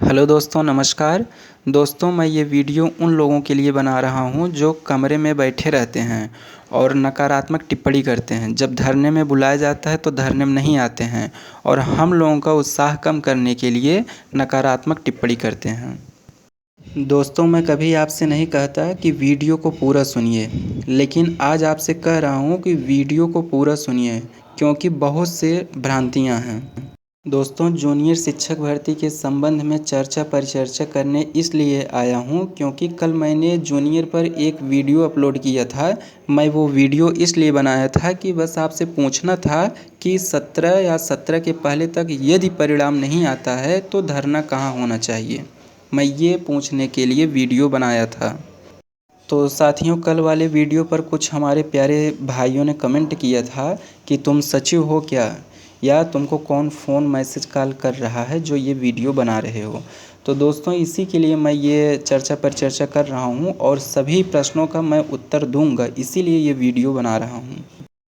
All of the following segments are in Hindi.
हेलो दोस्तों, नमस्कार। दोस्तों, मैं ये वीडियो उन लोगों के लिए बना रहा हूँ जो कमरे में बैठे रहते हैं और नकारात्मक टिप्पणी करते हैं। जब धरने में बुलाया जाता है तो धरने में नहीं आते हैं और हम लोगों का उत्साह कम करने के लिए नकारात्मक टिप्पणी करते हैं। दोस्तों, मैं कभी आपसे नहीं कहता कि वीडियो को पूरा सुनिए, लेकिन आज आपसे कह रहा हूँ कि वीडियो को पूरा सुनिए, क्योंकि बहुत से भ्रांतियाँ हैं। दोस्तों, जूनियर शिक्षक भर्ती के संबंध में चर्चा परिचर्चा करने इसलिए आया हूं क्योंकि कल मैंने जूनियर पर एक वीडियो अपलोड किया था। मैं वो वीडियो इसलिए बनाया था कि बस आपसे पूछना था कि 17 या 17 के पहले तक यदि परिणाम नहीं आता है तो धरना कहाँ होना चाहिए। मैं ये पूछने के लिए वीडियो बनाया था। तो साथियों, कल वाले वीडियो पर कुछ हमारे प्यारे भाइयों ने कमेंट किया था कि तुम सचिव हो क्या, या तुमको कौन फ़ोन मैसेज कॉल कर रहा है जो ये वीडियो बना रहे हो। तो दोस्तों, इसी के लिए मैं ये चर्चा पर चर्चा कर रहा हूँ और सभी प्रश्नों का मैं उत्तर दूंगा, इसीलिए ये वीडियो बना रहा हूँ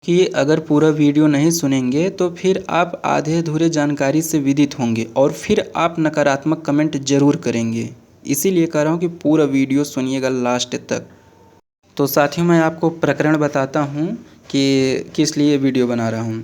कि अगर पूरा वीडियो नहीं सुनेंगे तो फिर आप आधे अधूरे जानकारी से विदित होंगे और फिर आप नकारात्मक कमेंट ज़रूर करेंगे। इसीलिए कह रहा हूँ कि पूरा वीडियो सुनिएगा लास्ट तक। तो साथियों, मैं आपको प्रकरण बताता हूँ कि किस लिए वीडियो बना रहा हूँ।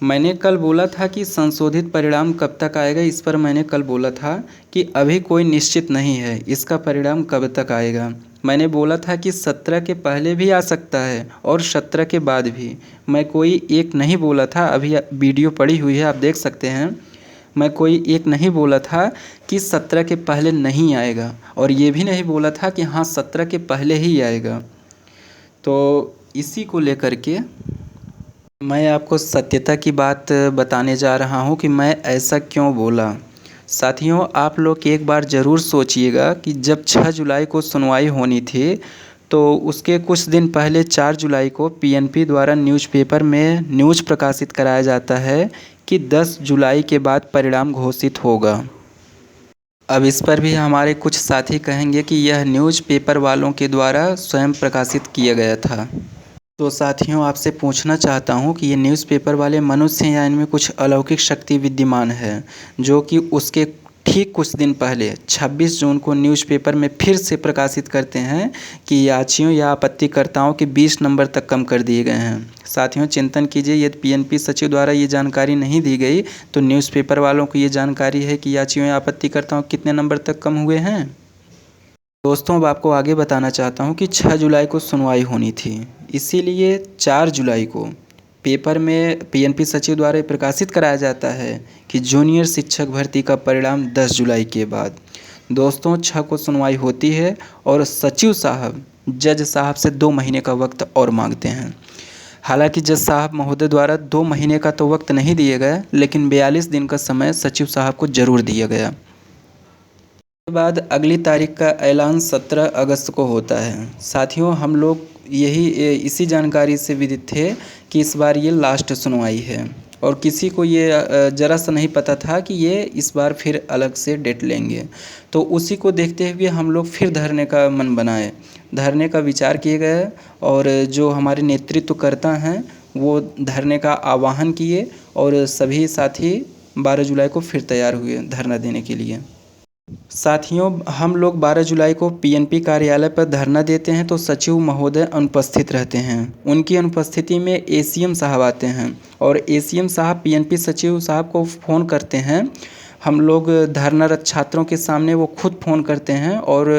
मैंने कल बोला था कि संशोधित परिणाम कब तक आएगा। इस पर मैंने कल बोला था कि अभी कोई निश्चित नहीं है इसका परिणाम कब तक आएगा। मैंने बोला था कि 17 के पहले भी आ सकता है और 17 के बाद भी। मैं कोई एक नहीं बोला था, अभी वीडियो पड़ी हुई है, आप देख सकते हैं। मैं कोई एक नहीं बोला था कि 17 के पहले नहीं आएगा, और ये भी नहीं बोला था कि हाँ 17 के पहले ही आएगा। तो इसी को लेकर के मैं आपको सत्यता की बात बताने जा रहा हूँ कि मैं ऐसा क्यों बोला। साथियों, आप लोग एक बार ज़रूर सोचिएगा कि जब 6 जुलाई को सुनवाई होनी थी तो उसके कुछ दिन पहले 4 जुलाई को पीएनपी द्वारा न्यूज़पेपर में न्यूज़ प्रकाशित कराया जाता है कि 10 जुलाई के बाद परिणाम घोषित होगा। अब इस पर भी हमारे कुछ साथी कहेंगे कि यह न्यूज़पेपर वालों के द्वारा स्वयं प्रकाशित किया गया था। तो साथियों, आपसे पूछना चाहता हूँ कि ये न्यूज़पेपर वाले मनुष्य हैं या इनमें कुछ अलौकिक शक्ति विद्यमान है, जो कि उसके ठीक कुछ दिन पहले 26 जून को न्यूज़पेपर में फिर से प्रकाशित करते हैं कि याचियों या आपत्तिकर्ताओं के 20 नंबर तक कम कर दिए गए हैं। साथियों, चिंतन कीजिए, यदि पीएनपी सचिव द्वारा ये जानकारी नहीं दी गई तो न्यूज़पेपर वालों को ये जानकारी है कि याचियों या आपत्तिकर्ताओं कितने नंबर तक कम हुए हैं। दोस्तों, अब आपको आगे बताना चाहता हूँ कि 6 जुलाई को सुनवाई होनी थी, इसीलिए 4 जुलाई को पेपर में पीएनपी सचिव द्वारा प्रकाशित कराया जाता है कि जूनियर शिक्षक भर्ती का परिणाम 10 जुलाई के बाद। दोस्तों, 6 को सुनवाई होती है और सचिव साहब जज साहब से 2 महीने का वक्त और मांगते हैं। हालांकि जज साहब महोदय द्वारा 2 महीने का तो वक्त नहीं दिया गया, लेकिन 42 दिन का समय सचिव साहब को ज़रूर दिया गया। के बाद अगली तारीख का ऐलान 17 अगस्त को होता है। साथियों, हम लोग इसी जानकारी से विदित थे कि इस बार ये लास्ट सुनवाई है और किसी को ये ज़रा सा नहीं पता था कि ये इस बार फिर अलग से डेट लेंगे। तो उसी को देखते हुए हम लोग फिर धरने का मन बनाए, धरने का विचार किए गए और जो हमारे नेतृत्वकर्ता हैं वो धरने का आह्वान किए और सभी साथी 12 जुलाई को फिर तैयार हुए धरना देने के लिए। साथियों, हम लोग 12 जुलाई को पीएनपी कार्यालय पर धरना देते हैं तो सचिव महोदय अनुपस्थित रहते हैं। उनकी अनुपस्थिति में एसीएम साहब आते हैं और एसीएम साहब पीएनपी सचिव साहब को फ़ोन करते हैं। हम लोग धरनारत छात्रों के सामने वो खुद फ़ोन करते हैं और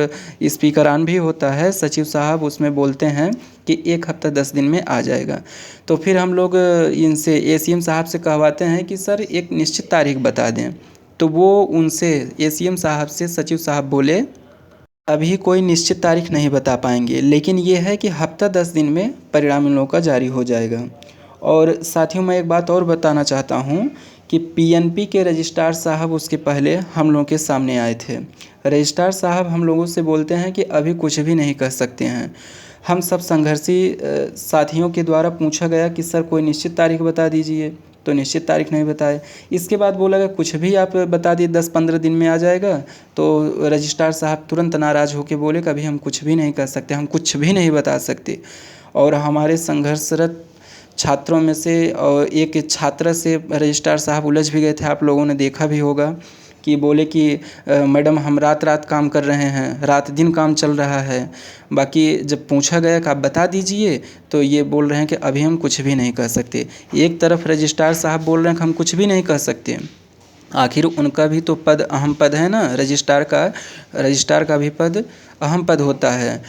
स्पीकर ऑन भी होता है। सचिव साहब उसमें बोलते हैं कि 1 हफ्ता 10 दिन में आ जाएगा। तो फिर हम लोग इनसे एसीएम साहब से कहवाते हैं कि सर एक निश्चित तारीख बता दें। तो वो उनसे एसीएम साहब से सचिव साहब बोले अभी कोई निश्चित तारीख नहीं बता पाएंगे, लेकिन ये है कि हफ्ता 10 दिन में परिणाम इन लोगों का जारी हो जाएगा। और साथियों, मैं एक बात और बताना चाहता हूँ कि पीएनपी के रजिस्ट्रार साहब उसके पहले हम लोगों के सामने आए थे। रजिस्ट्रार साहब हम लोगों से बोलते हैं कि अभी कुछ भी नहीं कह सकते हैं। हम सब संघर्षी साथियों के द्वारा पूछा गया कि सर कोई निश्चित तारीख बता दीजिए, तो निश्चित तारीख नहीं बताए। इसके बाद बोला गया कुछ भी आप बता दिए 10-15 दिन में आ जाएगा। तो रजिस्ट्रार साहब तुरंत नाराज़ होकर बोले कि अभी हम कुछ भी नहीं कर सकते, हम कुछ भी नहीं बता सकते। और हमारे संघर्षरत छात्रों में से और एक छात्रा से रजिस्ट्रार साहब उलझ भी गए थे। आप लोगों ने देखा भी होगा कि बोले कि मैडम हम रात रात काम कर रहे हैं, रात दिन काम चल रहा है। बाकी जब पूछा गया कि आप बता दीजिए तो ये बोल रहे हैं कि अभी हम कुछ भी नहीं कह सकते। एक तरफ रजिस्ट्रार साहब बोल रहे हैं कि हम कुछ भी नहीं कह सकते, आखिर उनका भी तो पद अहम पद है ना, रजिस्ट्रार का भी पद अहम पद होता है।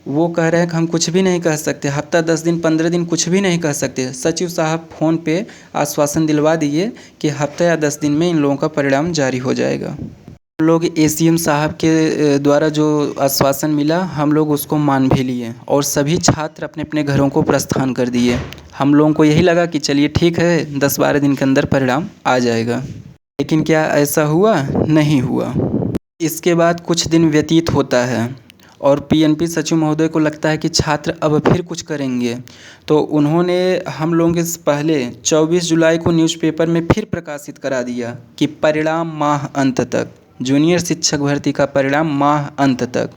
वो कह रहे हैं कि हम कुछ भी नहीं कह सकते, हफ्ता 10 दिन 15 दिन कुछ भी नहीं कह सकते। सचिव साहब फ़ोन पे आश्वासन दिलवा दिए कि हफ्ता या 10 दिन में इन लोगों का परिणाम जारी हो जाएगा। हम लोग एसीएम साहब के द्वारा जो आश्वासन मिला हम लोग उसको मान भी लिए और सभी छात्र अपने अपने घरों को प्रस्थान कर दिए। हम लोगों को यही लगा कि चलिए ठीक है 10-12 दिन के अंदर परिणाम आ जाएगा, लेकिन क्या ऐसा हुआ? नहीं हुआ। इसके बाद कुछ दिन व्यतीत होता है और पीएनपी सचिव महोदय को लगता है कि छात्र अब फिर कुछ करेंगे, तो उन्होंने हम लोगों से पहले 24 जुलाई को न्यूज़पेपर में फिर प्रकाशित करा दिया कि परिणाम माह अंत तक, जूनियर शिक्षक भर्ती का परिणाम माह अंत तक,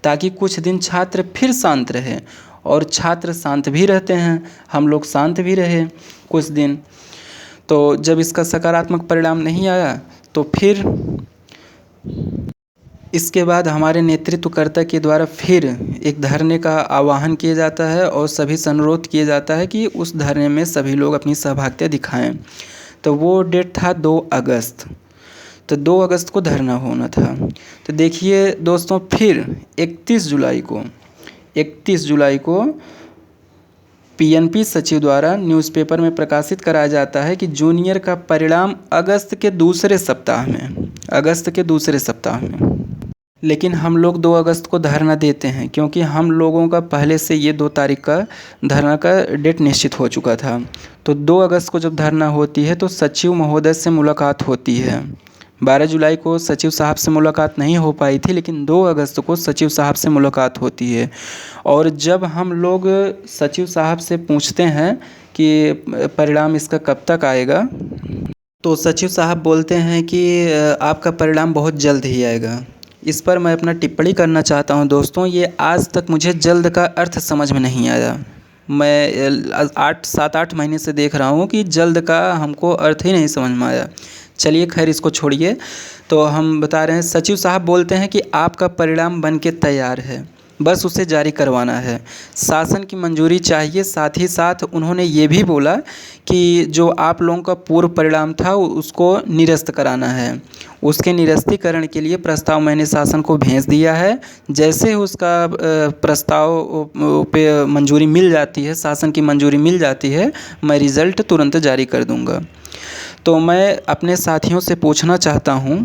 ताकि कुछ दिन छात्र फिर शांत रहे। और छात्र शांत भी रहते हैं, हम लोग शांत भी रहे कुछ दिन। तो जब इसका सकारात्मक परिणाम नहीं आया तो फिर इसके बाद हमारे नेतृत्वकर्ता के द्वारा फिर एक धरने का आह्वान किया जाता है और सभी से अनुरोध किया जाता है कि उस धरने में सभी लोग अपनी सहभागिता दिखाएं। तो वो डेट था 2 अगस्त। तो 2 अगस्त को धरना होना था। तो देखिए दोस्तों, फिर 31 जुलाई को पीएनपी सचिव द्वारा न्यूज़पेपर में प्रकाशित कराया जाता है कि जूनियर का परिणाम अगस्त के दूसरे सप्ताह में। लेकिन हम लोग 2 अगस्त को धरना देते हैं क्योंकि हम लोगों का पहले से ये 2 तारीख का धरना का डेट निश्चित हो चुका था। तो 2 अगस्त को जब धरना होती है तो सचिव महोदय से मुलाकात होती है। 12 जुलाई को सचिव साहब से मुलाकात नहीं हो पाई थी, लेकिन 2 अगस्त को सचिव साहब से मुलाकात होती है। और जब हम लोग सचिव साहब से पूछते हैं कि परिणाम इसका कब तक आएगा, तो सचिव साहब बोलते हैं कि आपका परिणाम बहुत जल्द ही आएगा। इस पर मैं अपना टिप्पणी करना चाहता हूं दोस्तों, ये आज तक मुझे जल्द का अर्थ समझ में नहीं आया। मैं 7-8 महीने से देख रहा हूं कि जल्द का हमको अर्थ ही नहीं समझ में आया। चलिए खैर इसको छोड़िए। तो हम बता रहे हैं, सचिव साहब बोलते हैं कि आपका परिणाम बन के तैयार है, बस उसे जारी करवाना है, शासन की मंजूरी चाहिए। साथ ही साथ उन्होंने ये भी बोला कि जो आप लोगों का पूर्व परिणाम था उसको निरस्त कराना है। उसके निरस्तीकरण के लिए प्रस्ताव मैंने शासन को भेज दिया है। जैसे ही उसका प्रस्ताव पे मंजूरी मिल जाती है, शासन की मंजूरी मिल जाती है, मैं रिज़ल्ट तुरंत जारी कर दूँगा। तो मैं अपने साथियों से पूछना चाहता हूँ,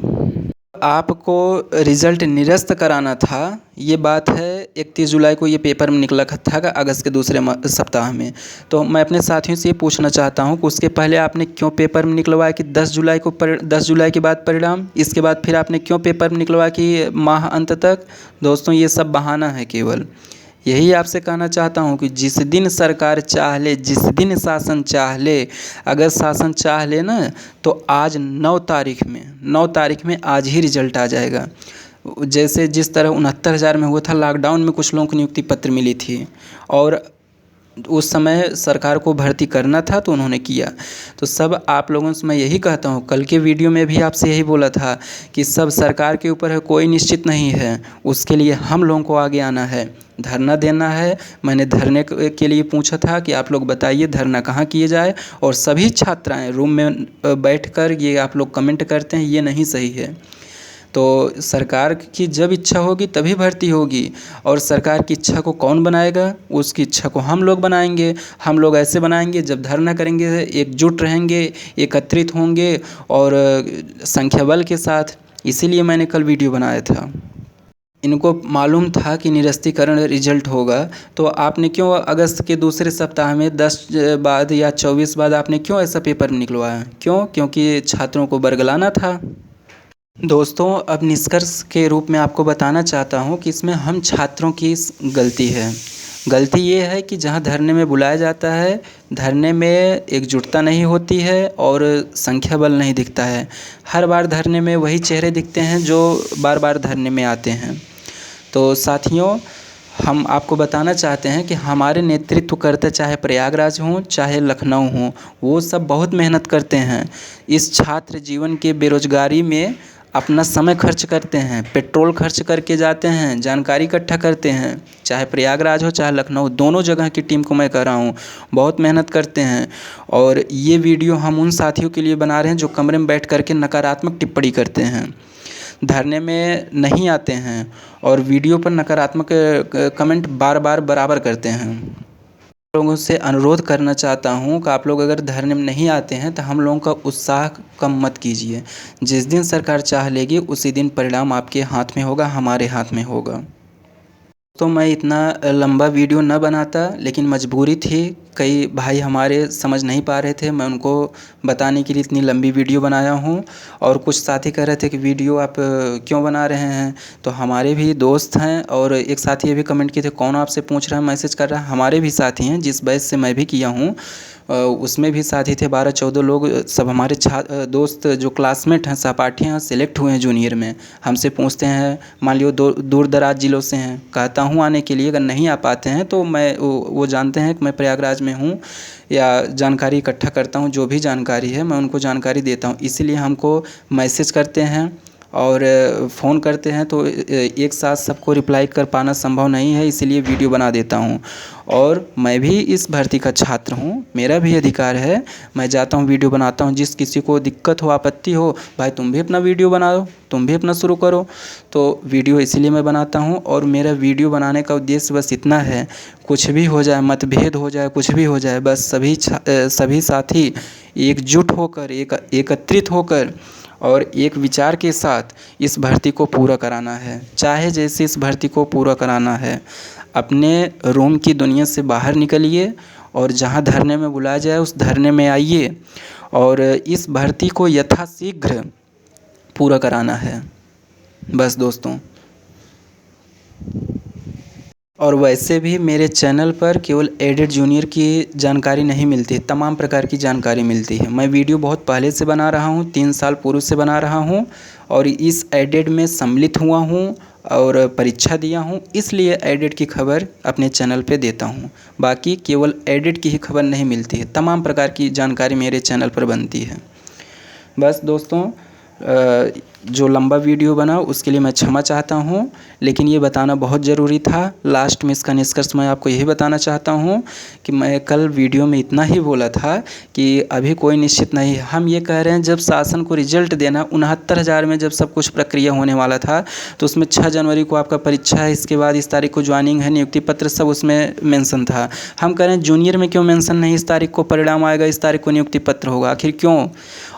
आपको रिज़ल्ट निरस्त कराना था, ये बात है 31 जुलाई को ये पेपर में निकला था अगस्त के दूसरे सप्ताह में। तो मैं अपने साथियों से ये पूछना चाहता हूँ कि उसके पहले आपने क्यों पेपर में निकलवाया कि 10 जुलाई के बाद परिणाम, इसके बाद फिर आपने क्यों पेपर में निकलवाया कि माह अंत तक। दोस्तों ये सब बहाना है केवल। यही आपसे कहना चाहता हूँ कि जिस दिन सरकार चाह ले, जिस दिन शासन चाह ले, अगर शासन चाह ले ना तो आज 9 तारीख में आज ही रिजल्ट आ जाएगा। जैसे जिस तरह 69,000 में हुआ था, लॉकडाउन में कुछ लोगों को नियुक्ति पत्र मिली थी और उस समय सरकार को भर्ती करना था तो उन्होंने किया। तो सब आप लोगों से मैं यही कहता हूँ, कल के वीडियो में भी आपसे यही बोला था कि सब सरकार के ऊपर है, कोई निश्चित नहीं है। उसके लिए हम लोगों को आगे आना है, धरना देना है। मैंने धरने के लिए पूछा था कि आप लोग बताइए धरना कहाँ किए जाए, और सभी छात्राएँ रूम में बैठकर ये आप लोग कमेंट करते हैं, ये नहीं सही है। तो सरकार की जब इच्छा होगी तभी भर्ती होगी, और सरकार की इच्छा को कौन बनाएगा? उसकी इच्छा को हम लोग बनाएंगे। हम लोग ऐसे बनाएंगे जब धरना करेंगे, एकजुट रहेंगे, एकत्रित होंगे और संख्या बल के साथ। इसीलिए मैंने कल वीडियो बनाया था। इनको मालूम था कि निरस्तीकरण रिजल्ट होगा, तो आपने क्यों अगस्त के दूसरे सप्ताह में 10 बाद या 24 बाद आपने क्यों ऐसा पेपर निकलवाया? क्यों? क्योंकि छात्रों को बरगलाना था। दोस्तों अब निष्कर्ष के रूप में आपको बताना चाहता हूं कि इसमें हम छात्रों की गलती है। गलती ये है कि जहां धरने में बुलाया जाता है, धरने में एकजुटता नहीं होती है और संख्या बल नहीं दिखता है। हर बार धरने में वही चेहरे दिखते हैं जो बार बार धरने में आते हैं। तो साथियों, हम आपको बताना चाहते हैं कि हमारे नेतृत्व करते, चाहे प्रयागराज हों चाहे लखनऊ हों, वो सब बहुत मेहनत करते हैं। इस छात्र जीवन के बेरोजगारी में अपना समय खर्च करते हैं, पेट्रोल खर्च करके जाते हैं, जानकारी इकट्ठा करते हैं, चाहे प्रयागराज हो चाहे लखनऊ, दोनों जगह की टीम को मैं कह रहा हूँ, बहुत मेहनत करते हैं। और ये वीडियो हम उन साथियों के लिए बना रहे हैं जो कमरे में बैठ कर के नकारात्मक टिप्पणी करते हैं, धरने में नहीं आते हैं और वीडियो पर नकारात्मक कमेंट बार बार बराबर करते हैं। लोगों से अनुरोध करना चाहता हूँ कि आप लोग अगर धरने में नहीं आते हैं तो हम लोगों का उत्साह कम मत कीजिए। जिस दिन सरकार चाह लेगी उसी दिन परिणाम आपके हाथ में होगा, हमारे हाथ में होगा। तो मैं इतना लंबा वीडियो न बनाता, लेकिन मजबूरी थी, कई भाई हमारे समझ नहीं पा रहे थे, मैं उनको बताने के लिए इतनी लंबी वीडियो बनाया हूँ। और कुछ साथी कह रहे थे कि वीडियो आप क्यों बना रहे हैं, तो हमारे भी दोस्त हैं। और एक साथी ये भी कमेंट किए थे, कौन आपसे पूछ रहा है, मैसेज कर रहा है, हमारे भी साथी हैं जिस बैच से मैं भी किया हूँ, उसमें भी साथी थे 12-14 लोग, सब हमारे दोस्त जो क्लासमेट हैं, सहपाठी हैं, सेलेक्ट हुए हैं जूनियर में। हमसे पूछते हैं, मान लियो दूर दराज ज़िलों से हैं, कहता हूँ आने के लिए, अगर नहीं आ पाते हैं तो मैं वो जानते हैं कि मैं प्रयागराज में हूँ या जानकारी इकट्ठा करता हूँ, जो भी जानकारी है मैं उनको जानकारी देता हूँ, इसीलिए हमको मैसेज करते हैं और फ़ोन करते हैं, तो एक साथ सबको रिप्लाई कर पाना संभव नहीं है, इसीलिए वीडियो बना देता हूँ। और मैं भी इस भर्ती का छात्र हूँ, मेरा भी अधिकार है, मैं जाता हूँ वीडियो बनाता हूँ। जिस किसी को दिक्कत हो, आपत्ति हो, भाई तुम भी अपना वीडियो बनाओ, तुम भी अपना शुरू करो। तो वीडियो इसीलिए मैं बनाता हूँ और मेरा वीडियो बनाने का उद्देश्य बस इतना है, कुछ भी हो जाए, मतभेद हो जाए, कुछ भी हो जाए, बस सभी साथी एकजुट होकर, एकत्रित होकर और एक विचार के साथ इस भर्ती को पूरा कराना है। चाहे जैसे इस भर्ती को पूरा कराना है, अपने रूम की दुनिया से बाहर निकलिए और जहां धरने में बुलाया जाए उस धरने में आइए और इस भर्ती को यथाशीघ्र पूरा कराना है, बस दोस्तों। और वैसे भी मेरे चैनल पर केवल एडेड जूनियर की जानकारी नहीं मिलती है, तमाम प्रकार की जानकारी मिलती है। मैं वीडियो बहुत पहले से बना रहा हूँ, 3 साल पूर्व से बना रहा हूँ और इस एडेड में सम्मिलित हुआ हूँ और परीक्षा दिया हूँ, इसलिए एडेड की खबर अपने चैनल पे देता हूँ। बाकी केवल एडेड की ही खबर नहीं मिलती है, तमाम प्रकार की जानकारी मेरे चैनल पर बनती है। बस दोस्तों, जो लंबा वीडियो बना उसके लिए मैं क्षमा चाहता हूँ, लेकिन ये बताना बहुत ज़रूरी था। लास्ट में इसका निष्कर्ष मैं आपको यही बताना चाहता हूँ कि मैं कल वीडियो में इतना ही बोला था कि अभी कोई निश्चित नहीं है। हम ये कह रहे हैं, जब शासन को रिजल्ट देना, 69,000 में जब सब कुछ प्रक्रिया होने वाला था, तो उसमें 6 जनवरी को आपका परीक्षा है, इसके बाद इस तारीख को ज्वाइनिंग है, नियुक्ति पत्र सब उसमें मेंशन था। हम कह रहे हैं जूनियर में क्यों मेंशन नहीं, इस तारीख को परिणाम आएगा, इस तारीख को नियुक्ति पत्र होगा, आखिर क्यों?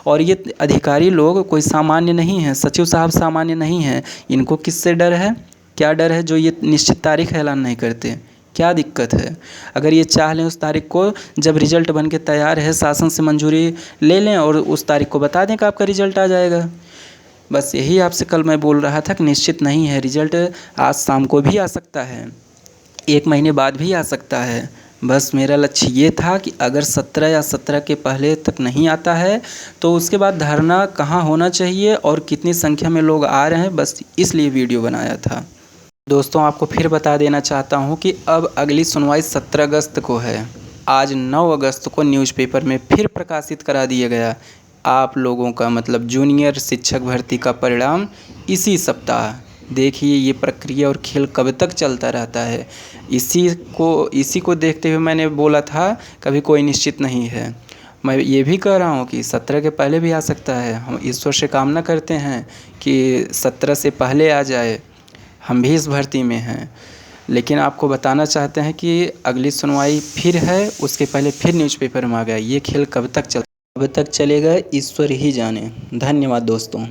और ये अधिकारी लोग कोई सामान्य नहीं हैं, सचिव साहब सामान्य नहीं हैं, इनको किससे डर है, क्या डर है जो ये निश्चित तारीख ऐलान नहीं करते? क्या दिक्कत है? अगर ये चाह लें उस तारीख को, जब रिजल्ट बन के तैयार है, शासन से मंजूरी ले लें और उस तारीख को बता दें कि आपका रिजल्ट आ जाएगा। बस यही आपसे कल मैं बोल रहा था कि निश्चित नहीं है, रिजल्ट आज शाम को भी आ सकता है, 1 महीने बाद भी आ सकता है। बस मेरा लक्ष्य ये था कि अगर 17 या 17 के पहले तक नहीं आता है तो उसके बाद धरना कहाँ होना चाहिए और कितनी संख्या में लोग आ रहे हैं, बस इसलिए वीडियो बनाया था। दोस्तों, आपको फिर बता देना चाहता हूँ कि अब अगली सुनवाई 17 अगस्त को है। आज 9 अगस्त को न्यूज़पेपर में फिर प्रकाशित करा दिया गया आप लोगों का, मतलब जूनियर शिक्षक भर्ती का परिणाम इसी सप्ताह। देखिए ये प्रक्रिया और खेल कब तक चलता रहता है। इसी को देखते हुए मैंने बोला था कभी कोई निश्चित नहीं है। मैं ये भी कह रहा हूँ कि 17 के पहले भी आ सकता है। हम ईश्वर से कामना करते हैं कि 17 से पहले आ जाए, हम भी इस भर्ती में हैं। लेकिन आपको बताना चाहते हैं कि अगली सुनवाई फिर है, उसके पहले फिर न्यूज़पेपर में आ गया। ये खेल कब तक चलेगा ईश्वर ही जाने। धन्यवाद दोस्तों।